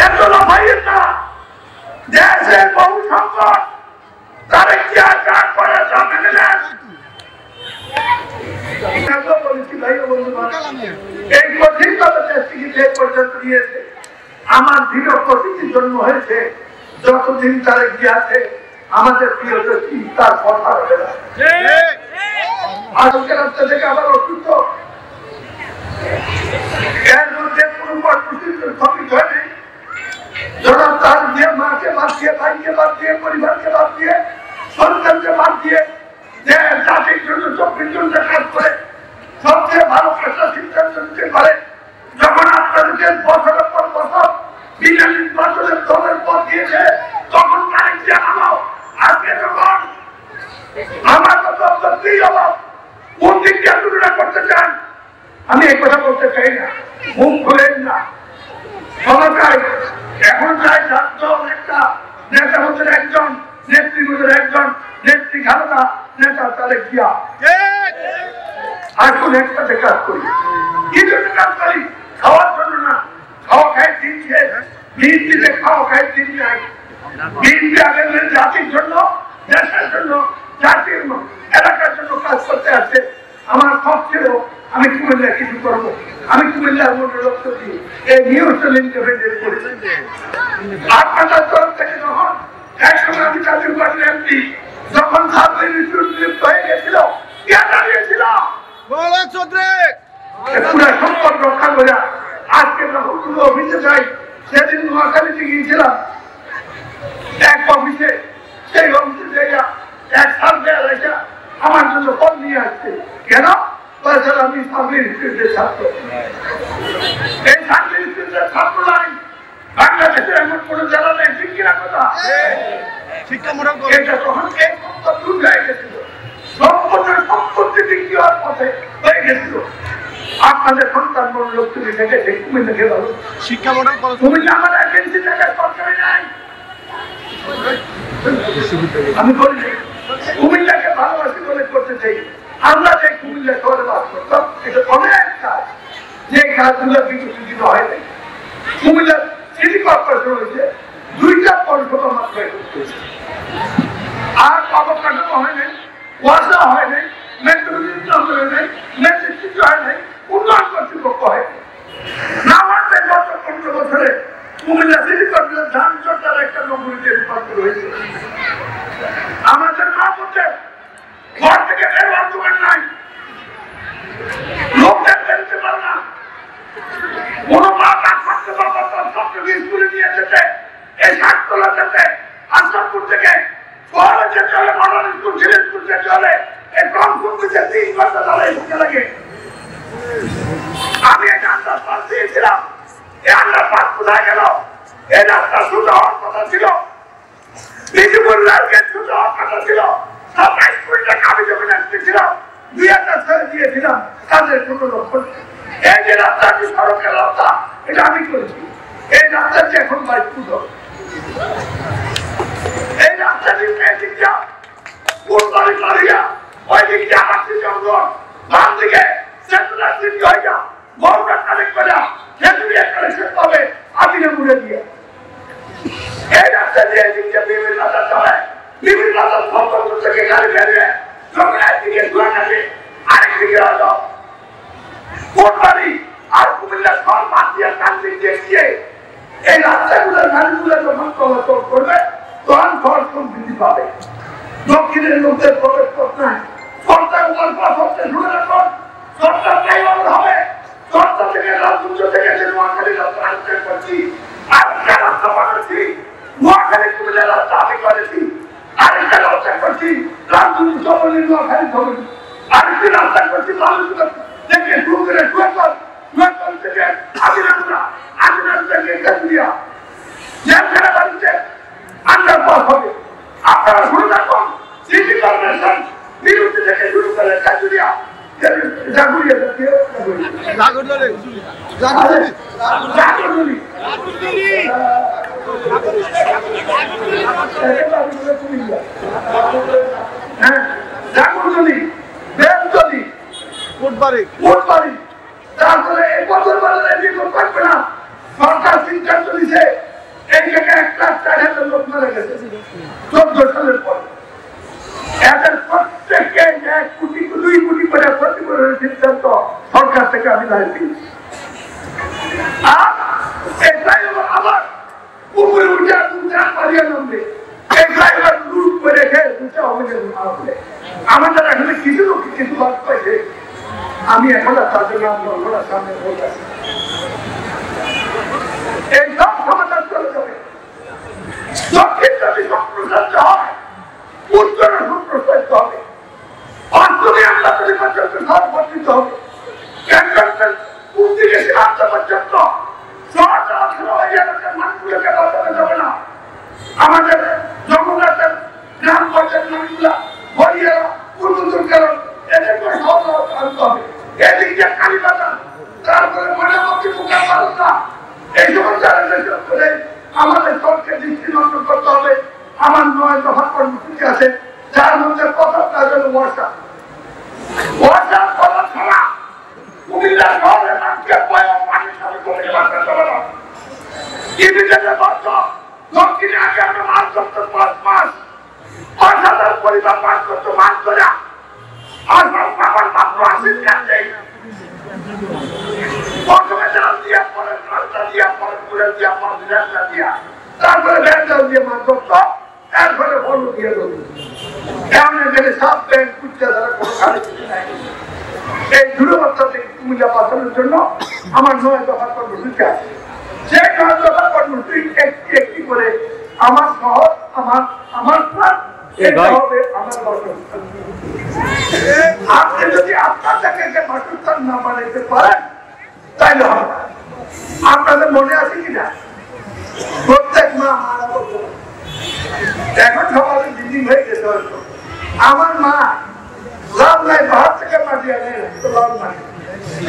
এত লাফাইয়ের না, দেশের বহু সংকট তারে কি আর কাজ করে সামনে দিলেন। এই কঠিনভাবে দেশটিকে পর্যন্ত নিয়েছে। আমার দৃঢ় প্রতীকী জন্ম হয়েছে, যতদিন তারে কি আছে আমাদের প্রিয় দেশটি তার কথা হবে না। আজকে রাস্তা থেকে আবার অসুস্থ, এর মধ্যে কোনো কর্মসূচিত হয়নি। যারা তার দিয়ে মাকে বাদ দিয়ে, ভাইকে বাদ দিয়ে, পরিবারকে বাদ দিয়ে, সন্তানকে বাদ দিয়ে জাতির জন্য 24 ঘন্টা কাজ করে সবচেয়ে ভালো একটা সিদ্ধান্ত নিতে পারে। যখন আপনাদেরকে বছরের পর বছর বিনা নির্বাচনের দলের পথ দিয়েছে, তখন তারিখ জানানো। আজকে যখন আমার কথা প্রিয় কোন দিক দিয়ে তুলনা করতে চান, আমি এই কথা বলতে চাই না, মুখ খুলেন না। সবাই এখন চাই দল একটা নেতা হচ্ছেন একজন, নেত্রী হচ্ছেন একজন, নেত্রী খালেদা, নেতা তাদের জিয়া। আসুন একসাথে কাজ করি। কি জন্য কাজ করি? খাওয়ার জন্য না। খাওয়া খাই দিন শেষ, দিন দিলে খাওয়া খাই দিন নাই। দিন দিয়ে জাতির জন্য, দেশের জন্য, জাতির এলাকার জন্য কাজ করতে আছে। আমার সব ছিল আমি কুমিল্লা কিছু করবো, আমি কুমিল্লার মধ্যে লক্ষ্য দিই এই নিউজটা ইন্টারভেন্ট করেছি। আপনাদের তরফ থেকে যখন একসঙ্গে আমি জাতীয় পার্টির এমপি যখন লিপ্ত হয়ে গেছিল, কে দাঁড়িয়েছিল পুরো সম্পদ রক্ষা করে। আজকে যখন কোনো অফিসে যাই, সেদিন নোয়াখালীতে গিয়েছিলাম এক অফিসে, সেই অফিসে যাইয়া এক সার্ভে এসে আমার জন্য ফোন নিয়ে আসছে। কেন? আমি সার্ভে ইনস্টিটিউটের ছাত্র। এই সার্ভে ইনস্টিটিউটের ছাত্র নাই বাংলাদেশে এমন কোন জেলা নেই, ঠিক কিনা কথা? এটা তখন এই সম্পদ দূর হয়ে গেছিল, সম্পত্তি বিক্রি হওয়ার পথে হয়ে গেছিল। আপনাদের সন্তান বড় লক্ষ্মী থেকে কুমিল্লাকে ভালো শিক্ষা মডেল, কুমিল্লা আমাদের এজেন্সি থেকে সরকারি নাই। আমি বলি কুমিল্লাকে ভালোবাসি বলে করতে চাই। আমরা যে কুমিল্লা শহরে বাস করতাম, এটা অনেক কাজ, যে কাজগুলো বিকশিত হয় নাই। কুমিল্লা সিটি কর্পোরেশন হয়েছে 2টা পৌরসভা মাত্র হয়েছে, আর অবকাঠামো হয় নাই, ওয়াসা হয় নাই, মেট্রো হয় নাই, মেট্রো হয় নাই, উন্নয়ন কর্তৃপক্ষ হয় নাই। না মাত্র গত 15 বছরে কুমিল্লা সিটি কর্পোরেশন ধান চর্চার একটা নগরীতে রূপান্তর হয়েছে। আমাদের মা বলছে ঘর থেকে বের হওয়ার দোকান নাই, লোকদের ফেলতে পারে না। কোন মা কাজ করতে পারবে সবকে স্কুলে নিয়ে যেতে, এই শাকতলা যেতে, আসামপুর থেকে শহরে যেতে হলে মডার্ন স্কুল ছিল, স্কুল যেতে হলে এই কম স্কুলকে 3 ঘন্টা দাঁড়াই থাকতে লাগে। আমি একটা আন্ডারপাস দিয়েছিলাম, এই আন্ডারপাস কোথায় গেল? এই রাস্তা শুরু হওয়ার কথা ছিল, বিজুপুর রেলগেট শুরু হওয়ার কথা ছিল। আমি যখন আসতেছিলাম 2-1টা ছেড়ে দিয়েছিলাম, তাদের কোনো লক্ষ্য। এই যে রাস্তাটি সড়কের রাস্তা, এটা আমি করেছি। এই রাস্তাটি এখন বাইকুট হবে। এই রাস্তাটি দিকটা ফুলবাড়ি মারিয়া ওই দিকটা আকাশি জঙ্গল, বাম দিকে সেন্ট্রাল সিটি হয়ে যা বড়টা কানেক্ট করে সেতুরি কানেকশন পাবে আদিনে মুড়ে দিয়ে। এই রাস্তা দিয়ে দিকটা বিভিন্ন রাস্তা চলে, বিভিন্ন রাস্তা সম্পর্ক থেকে গাড়ি বেরিয়ে যখন একদিকে সুরাকাশি, আরেকদিকে হলো কোটবাড়ি আর কুমিল্লা শহর বাদ দিয়ে কান্দি দিয়ে এই রাস্তাগুলোর গাড়িগুলো যখন চলাচল করবে তখন খরচ বৃদ্ধি পাবে। দক্ষিণের লোকদের প্রবেশ পথ নাই, সরকার উপর পথ হচ্ছে শুনে রাখুন, সরকার ফ্লাইওভার হবে। সরকার থেকে রাজপুঞ্জ থেকে যে নোয়াখালী রাস্তা আনতে করছি, আরেকটা রাস্তা বানাচ্ছি, নোয়াখালী কুমিল্লা রাস্তা আমি করেছি, আরেকটা রাস্তা করছি রাজপুঞ্জ সবলি নোয়াখালী সবলি, আরেকটি রাস্তা করছি বালুচুরা থেকে শুরু করে সুয়েকর থেকে আদিনাপুরা, আদিনাপুর থেকে কাজুরিয়া, যেখানে বাড়িতে আন্ডারপাস হবে। আপনারা শুনে রাখুন, সিটি কর্পোরেশন বিরুদ্ধে থেকে শুরু করে কাজুরিয়া, তারপরে এই বছর থাকবে না। সরকার সিদ্ধান্ত দিচ্ছে লাইফ আর এই ড্রাইভার আবার উপরে উঠে উঠান পারিয়ে নামবে এই ড্রাইভার লুট করে রেখে দুটা অভিযোগ মারবে আমাদের এখানে কিছু লোক কিছু বাদ পাইছে আমি এখন তাদের নাম বলবো না সামনে বলতে এই সব সমাধান চলে যাবে দক্ষিণ যদি সম্প্রসারিত হয় উত্তরে সম্প্রসারিত হবে অন্তরে আমরা পরিবর্তিত সর্বর্তিত হবে ক্যান্টনমেন্ট উদ্দিকে সীমান্ত পর্যন্ত মানুষগুলোকে বাঁচানো যাবে না আমাদের জগন্নাথের গ্রাম পর্যায়ের মানুষগুলা হরিয়ারা পূর্বদূর কারণ এদেরকে সহজ আনতে হবে এদিক দিয়ে কালীবাজার তারপরে ময়নামতি মুখা বারুদা এই সমস্ত করে আমাদের সরকারকে দৃষ্টি নজর করতে হবে আমার 9 দফা কর্মসূচি আছে যার মধ্যে প্রথম কাজ হল বর্ষা করা ছাড়া কুমিল্লা শহরে মানুষকে পানি সাথে করে বাঁচাতে হবে না দক্ষিণে আগে আমরা মাছ ধরতো 5 মাস 5,000 পরিবার মাছ করতো মাছ ধরে আর আমার মাত্র 80 টাকা দেয় প্রথমে জাল দিয়া পরে রাস্তা দিয়া পরে পুরে দিয়া পরে রাস্তা দিয়া তারপরে ব্যাংকাল দিয়ে মাছ ধরতো এরপরে বলু দিয়ে ধরতো এমন এখানে সব ব্যাংক কুচ্চা দ্বারা কোনো খালি এই দূরবর্তী থেকে কুমিল্লা বাঁচানোর জন্য আমার 9 দফা কর্মসূচি আছে যে 9 দফা কর্মসূচি একটি করে আমার শহর আমার প্রাণ এটা হবে আমার বাসস্থান আপনি যদি আপনার জায়গাকে বাসস্থান না বানাইতে পারেন তাইলে হবে আপনাদের মনে আছে কিনা প্রত্যেক মা মারা বলতো এখন সবাই বিল্ডিং হয়ে গেছে হয়তো আমার মা লাভ নাই বাহার থেকে মাটি আনে তো লাভ নাই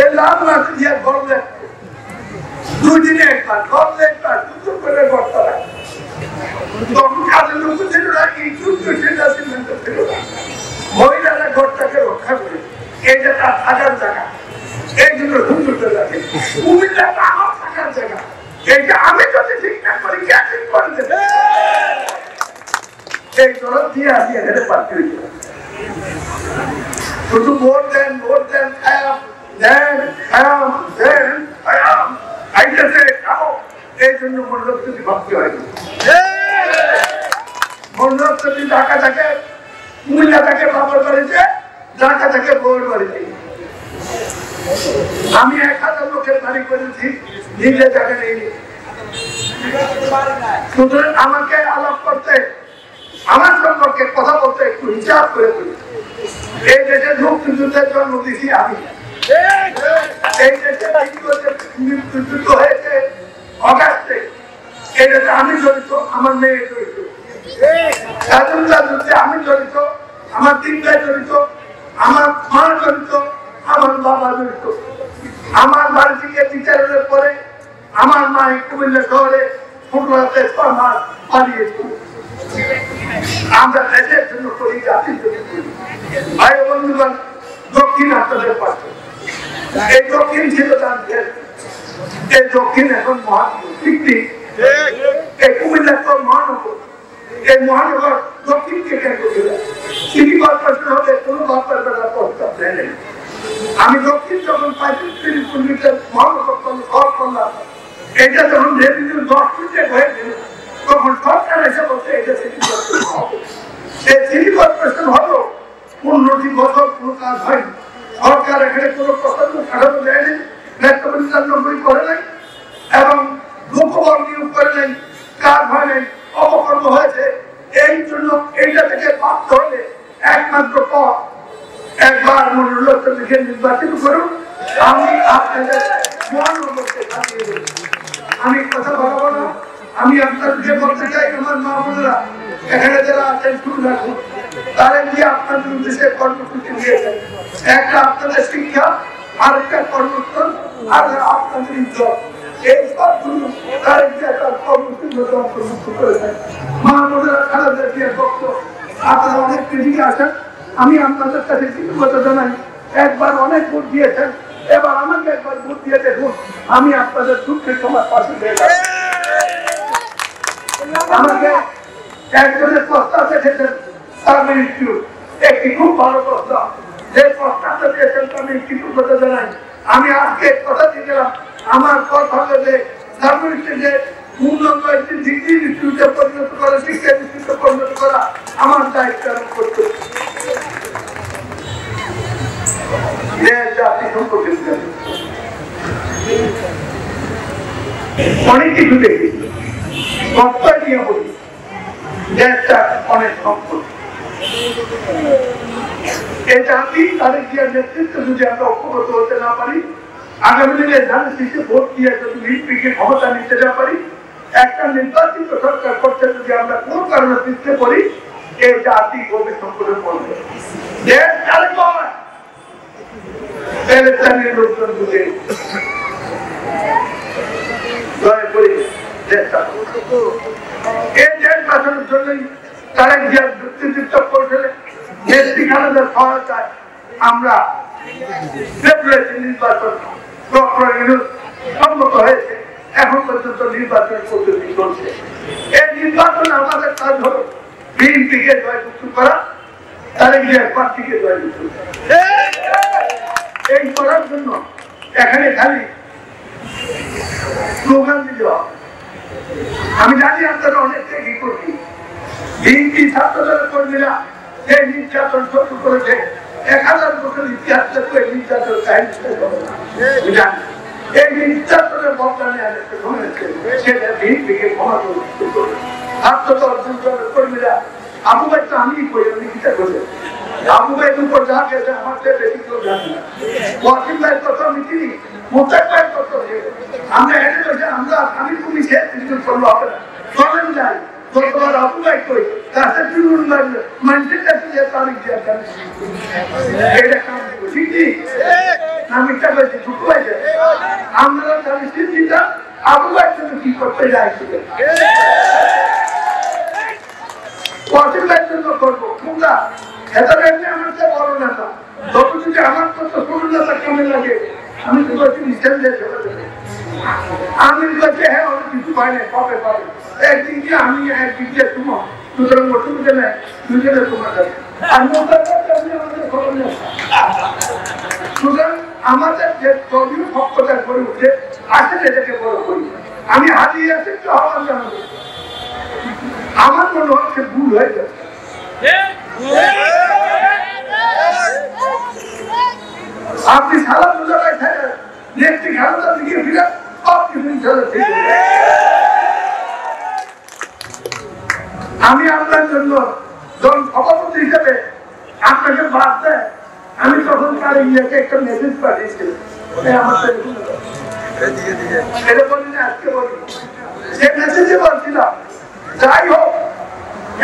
এই লাভ মাটি দিয়ে ঘর দেখতো 2 দিনে একবার ঘর দেখবার সুন্দর করে ঘর তারা তখন কাজের লোক ছিল না এই যুদ্ধ সেটা সিদ্ধান্ত ছিল না মহিলারা ঘরটাকে রক্ষা করে এই যে তার থাকার জায়গা এই জন্য সুন্দর করে রাখে কুমিল্লাটা আমার থাকার জায়গা এইটা আমি যদি ঠিক না করি কে ঠিক করে দেবে এই দরদ দিয়ে আসিয়ে হেরে পারতে হয়েছিল শুধু ভোট দেন খায়াম দেন আইতেছে খাও এই জন্য মনোরোগ যদি ভাবতে হয়নি মনোরোগ যদি ঢাকা থাকে কুমিল্লা থাকে বাবার বাড়িতে ঢাকা থাকে বউর বাড়িতে আমি 1000 লোকের বাড়ি করেছি নিজে জায়গা নেই সুতরাং আমাকে আলাপ করতে আমার সম্পর্কে কথা বলতে একটু হিসাব করে বলি এই দেশে মুক্তিযুদ্ধের জন্ম দিয়েছি আমি এই দেশে মুক্তিযুদ্ধ হয়েছে অগাস্টে এই দেশে আমি জড়িত আমার মেয়ে জড়িত স্বাধীনতা যুদ্ধে আমি জড়িত আমার 3 ভাই জড়িত আমার মা জড়িত আমার বাবা জড়িত আমার বাড়ি থেকে বিচারের পরে আমার মা কুমিল্লা শহরে ফুটবলতে 6 মাস পালিয়েছিল আমরা দেশের জন্য করি জাতির জন্য করি ভাই বন্ধুগণ দক্ষিণ আপনাদের পাশে এই দক্ষিণ ছিল জানতেন এই দক্ষিণ এখন মহানগর এই কুমিল্লা তো মহানগর এই মহানগর দক্ষিণকে কেন্দ্র করে সিটি কর্পোরেশন হলে কোনো বাপের বেলা প্রস্তাব দেয় আমি দক্ষিণ যখন 35 কিলোমিটার মহানগর করলাম এটা যখন রেভিনিউ 10 মিনিটে হয়ে গেল তখন সরকার এসে বলছে এটা সিটি কর্পোরেশন হবে এই সিটি কর্পোরেশন হলো 15 বছর কোনো কাজ হয়নি সরকার এখানে কোনো প্রস্তাব কাঠামো দেয়নি নেতৃত্ব করে নাই এবং লোকবল নিয়োগ করে নাই কাজ হয় নাই অপকর্ম হয়েছে এই জন্য এইটা থেকে বাধ্য হলে একমাত্র পথ একবার মনোনয়ন লিখে নির্বাচিত করুন আমি আপনাদের আমি কথা বলবো না আমি আপনাদেরকে বলতে চাই আমার মা বোনেরা এখানে যারা আছেন শুরু রাখুন তারা গিয়ে আপনাদের উদ্দেশ্যে কর্মসূচি দিয়েছেন একটা আপনাদের শিক্ষা আরেকটা কর্মস্থল আর আপনাদের ইজ্জত এই সবগুলো তারা গিয়ে একটা কর্মসূচির মধ্যে অন্তর্ভুক্ত করেছেন মা বোনেরা খারাপ দিয়ে বক্ত আপনারা অনেক দিকে আসেন আমি আপনাদের কাছে কৃতজ্ঞতা জানাই একবার অনেক ভোট দিয়েছেন এবার আমাকে একবার ভোট দিয়ে দেখুন আমি আপনাদের দুঃখের সময় পাশে আমাকে একজনের প্রস্তাব এসেছেন একটি খুব ভালো প্রস্তাব যে প্রস্তাবটা দিয়েছেন আমি কৃতজ্ঞতা জানাই আমি আজকে কথা দিয়ে গেলাম আমার কথা হলো যে যে উন্নত একটি ডিগ্রি ইনস্টিটিউটে পরিণত করা শিক্ষা ইনস্টিটিউটে পরিণত করা আমার দায়িত্ব আমি করতে জাতি সম্পর্কে অনেক কিছু দেখি কর্তায় নিয়ে বলি দেশটা অনেক সম্পদ এই জাতি তাদের কি নেতৃত্ব যদি আমরা ঐক্যবদ্ধ হতে না পারি আগামী দিনে ধানের শীষে ভোট দিয়ে যদি বিএনপিকে ক্ষমতা নিতে না পারি একটা নির্বাচিত সরকার করতে যদি আমরা কোন কারণে পিছতে পারি এই জাতি গভীর সংকটে পড়বে দেশ কালেক্টর প্যালেস্টাইনের লোকজন বুঝে দয়া করে দেশটা এই দেশ বাঁচানোর জন্যই তারা জিয়ার যুক্তিযুক্ত কৌশলে নেত্রী খালেদার সহায়তায় আমরা ফেব্রুয়ারি নির্বাচন সম্মত হয়েছে এখন পর্যন্ত নির্বাচন পদ্ধতি চলছে এই নির্বাচন আমাদের কাজ হল বিএনপিকে জয়যুক্ত করা তারা জিয়ার প্রার্থীকে জয়যুক্ত এই করার জন্য এখানে খালি স্লোগান দিতে হবে আমি জানি আপনারা অনেকটা কি করছি বিএনপি ছাত্রদলের কর্মীরা যে নির্যাতন সহ্য করেছে 1000 বছর ইতিহাস থাকবে নির্যাতন জানি এই নির্যাতনের বদলে সেটা বিএনপিকে ক্ষমা করে ছাত্রদল দুদলের কর্মীরা আবু ভাই তো আমি করি আমি কিটা করে আবু ভাইয়ের উপর যা গেছে আমার চেয়ে বেশি কেউ জানি না ওয়াসিম ভাইয়ের কথা আমি চিনি মোতাক ভাইয়ের কথা আমরা হেঁটে বসে আমরা আমি পুলিশে কিছু করলো হবে না চলেন যাই গতবার আবু ভাই কই কাছে চুরুন লাগলো মানুষের কাছে যে তারিখ দিয়ে এটা কাম ঠিক আমি তা বলছি ছোট ভাইছে আমরা তাহলে সিদ্ধিটা আবু ভাইয়ের জন্য কি করতে যাইছিল ওয়াসিম ভাইয়ের জন্য করবো তোমরা এটা এমনি আমার চেয়ে বড় নেতা তবু যদি আমার কত ছোট নেতা কেমন লাগে আমি তো বলছি নিশ্চয় আমি বলছি হ্যাঁ অনেক কিছু পাই না পাবে পাবে একদিন কি আমি একদিন দিয়ে তোমার সুতরাং অসুবিধা নেই দুজনে তোমার কাছে আর আমাদের খবর নেই সুতরাং আমাদের যে দলীয় পক্ষটা করে উঠে আসলে এটাকে বড় করি আমি হারিয়ে আছি তো হওয়ার জানাবো আমার মনে হচ্ছে ভুল হয়ে যাচ্ছে আপনি সারা দুজনায় থাকেন নেত্রী খালেদা দিকে ফিরে সব কিছু আমি আপনার জন্য দল সভাপতি হিসেবে আপনাকে বাদ দেয় আমি তখন তার ইয়েকে একটা মেসেজ পাঠিয়েছিলাম এটা বলি না আজকে বলি সে মেসেজে বলছিলাম যাই হোক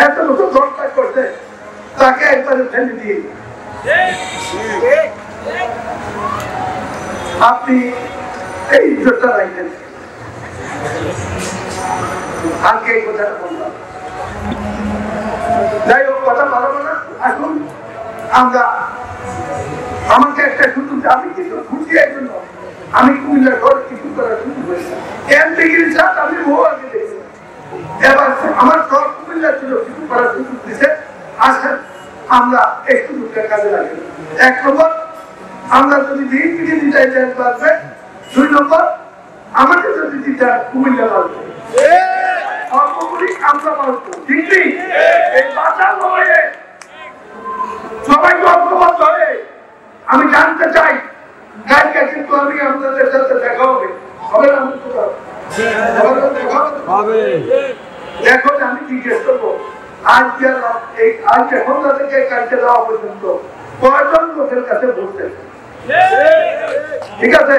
এত বছর দরকার করতে তাকে একবারে ফেলে দিয়ে আপনি এই ইজ্জতটা রাখবেন আজকে এই কথাটা বললাম যাই হোক কথা বলবো না আসুন আমরা আমাকে একটা শুধু আমি কিছু খুশি এই জন্য আমি কুমিল্লার ঘর কিছু করা শুরু করেছি এমপিগির সাথে আমি বহু আগে দেখছি এবার আমার সব কুমিল্লা ছিল কিছু করা সুযোগ দিচ্ছে আসেন আমরা এই সুযোগটা কাজে লাগি 1 নম্বর আমরা যদি বিএনপিকে দিতে পারবে 2 নম্বর আমাকে যদি দিতে কুমিল্লা পারবে আমরা পারবো ঠিক নেই এই বাঁচার লড়াইয়ে সবাইকে ঐক্যবদ্ধ হয়ে আমি জানতে চাই কালকে কিন্তু আমি আপনাদের সাথে দেখা হবে এখন আমি জিজ্ঞেস করবো আজকে সন্ধ্যা থেকে কালকে যাওয়া পর্যন্ত কয়জন লোকের কাছে বলতে ঠিক আছে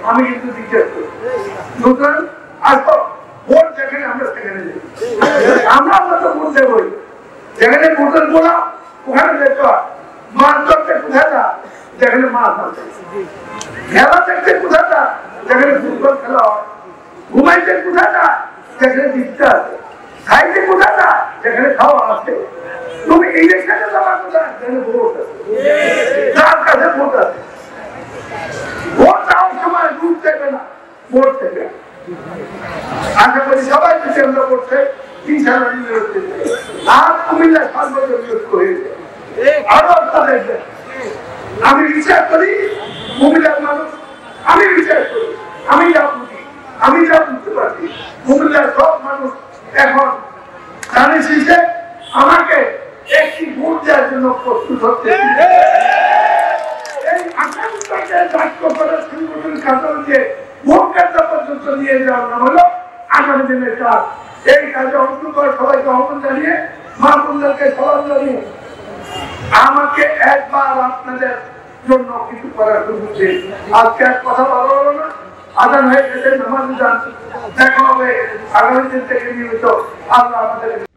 আমি কিন্তু জিজ্ঞেস করবো সুতরাং আসবো ভোট যেখানে আমরা সেখানে যাই আমরা তো ভোট দেবই যেখানে ভোটের গোলা ওখানে দেখতে হয় মাছ ধরতে কোথায় যা যেখানে মাছ আছে খেলা দেখতে কোথায় যা যেখানে ফুটবল খেলা হয় ঘুমাইতে কোথায় যা যেখানে দিকটা আছে খাইতে কোথায় যা যেখানে খাওয়া আছে তুমি ইলেকশনে যাওয়ার কোথায় যেখানে ভোট আছে যার কাছে ভোট আছে ভোট দেওয়ার সময় দুধ দেবে না ভোট দেবে আশা করি সবাই আমরা করছে আর কুমিল্লা সার্বজনীয় হয়েছে আরো দেখবেন আমি বিশ্বাস করি কুমিল্লার মানুষ আমি বিশ্বাস করি, আমি যা বুঝি, আমি যা বুঝতে পারছি, কুমিল্লার সব মানুষ এখন জানে শিখে আমাকে একটি ভোট দেওয়ার জন্য প্রস্তুত হচ্ছে। এই আকাঙ্ক্ষাকে দায়িত্ব করে সংগঠন কাজল দিয়ে ভোট কেন্দ্র পর্যন্ত নিয়ে যাওয়ার নাম হলো আগামী দিনের কাজ। এই কাজে অংশগ্রহণ সবাইকে আহ্বান জানিয়ে মা বোনদেরকে সালাম জানিয়ে আমাকে একবার আপনাদের জন্য কিছু করার সুযোগ দিন। আজকে এক কথা ভালো হলো না, আজান হয়ে গেছে, নামাজ যান, দেখা হবে আগামী দিন থেকে নিয়মিত। আল্লাহ আমাদের